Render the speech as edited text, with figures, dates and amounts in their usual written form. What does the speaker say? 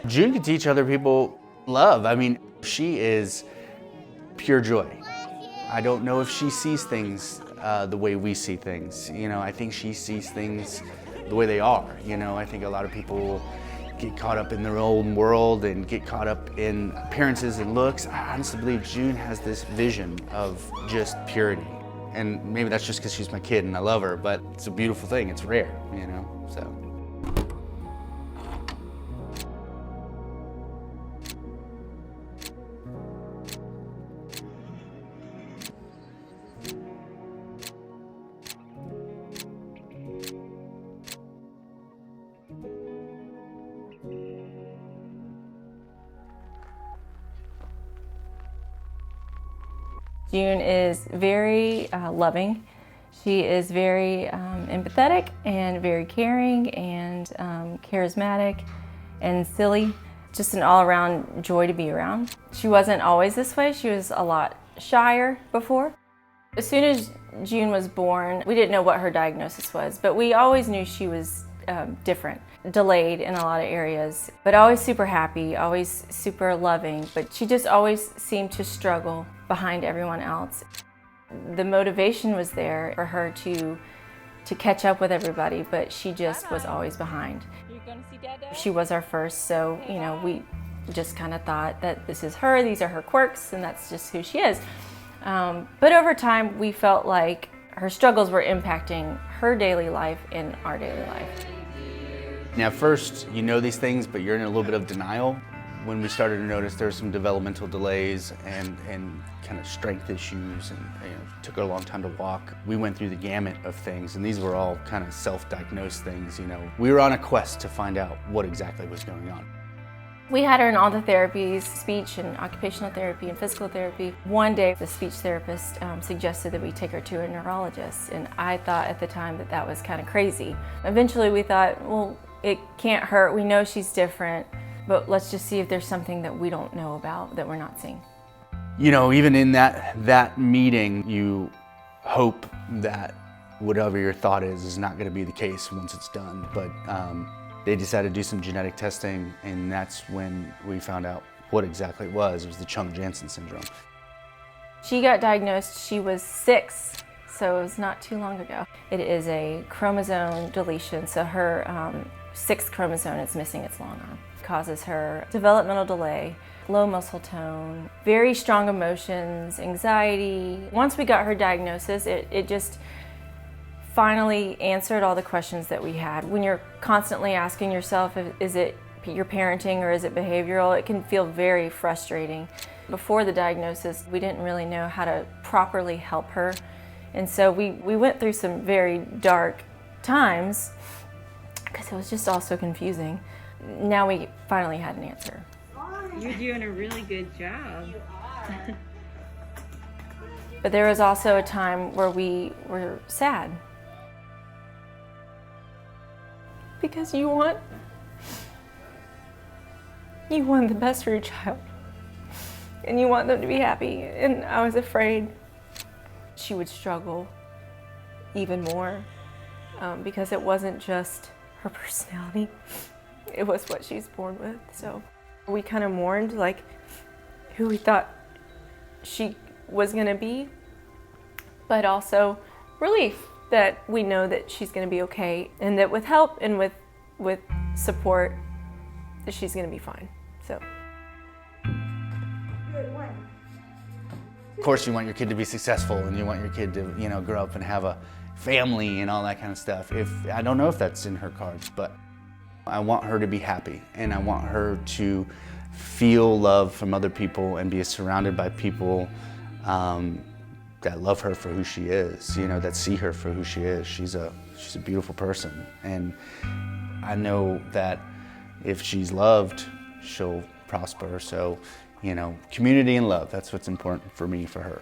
June can teach other people love. I mean, she is pure joy. I don't know if she sees things the way we see things. You know, I think she sees things the way they are. You know, I think a lot of people get caught up in their own world and get caught up in appearances and looks. I honestly believe June has this vision of just purity. And maybe that's just because she's my kid and I love her, but it's a beautiful thing. It's rare, you know, so. June is very loving. She is very empathetic and very caring and charismatic and silly. Just an all-around joy to be around. She wasn't always this way. She was a lot shyer before. As soon as June was born, we didn't know what her diagnosis was, but we always knew she was different, delayed in a lot of areas, but always super happy, always super loving, but she just always seemed to struggle behind everyone else. The motivation was there for her to catch up with everybody, but she just was always behind. She was our first, so you know, we just kind of thought that this is her, these are her quirks, and that's just who she is. But over time, we felt like her struggles were impacting her daily life and our daily life. Now, at first, you know these things, but you're in a little bit of denial. When we started to notice there were some developmental delays and kind of strength issues, and took her a long time to walk. We went through the gamut of things, and these were all kind of self-diagnosed things. You know, we were on a quest to find out what exactly was going on. We had her in all the therapies, speech and occupational therapy and physical therapy. One day, the speech therapist suggested that we take her to a neurologist, and I thought at the time that that was kind of crazy. Eventually, we thought, well, it can't hurt. We know she's different, but let's just see if there's something that we don't know about that we're not seeing. You know, even in that meeting, you hope that whatever your thought is not going to be the case once it's done. But they decided to do some genetic testing, and that's when we found out what exactly it was. It was the Chung-Jansen syndrome. She got diagnosed, she was 6, so it was not too long ago. It is a chromosome deletion, so her 6th chromosome is missing its long arm. It causes her developmental delay, low muscle tone, very strong emotions, anxiety. Once we got her diagnosis, it just finally answered all the questions that we had. When you're constantly asking yourself, is it your parenting or is it behavioral, it can feel very frustrating. Before the diagnosis, we didn't really know how to properly help her. And so we went through some very dark times because it was just all so confusing. Now we finally had an answer. You're doing a really good job. But there was also a time where we were sad. Because you want the best for your child. And you want them to be happy. And I was afraid she would struggle even more because it wasn't just her personality. It was what she's born with. So we kind of mourned like who we thought she was going to be, but also relief that we know that she's going to be okay, and that with help and with support, that she's going to be fine. So. Of course, you want your kid to be successful, and you want your kid to, grow up and have a family and all that kind of stuff. I don't know if that's in her cards, but I want her to be happy, and I want her to feel love from other people and be surrounded by people that love her for who she is, that see her for who she is. She's a beautiful person, and I know that if she's loved, she'll prosper. So, community and love, that's what's important for me, for her.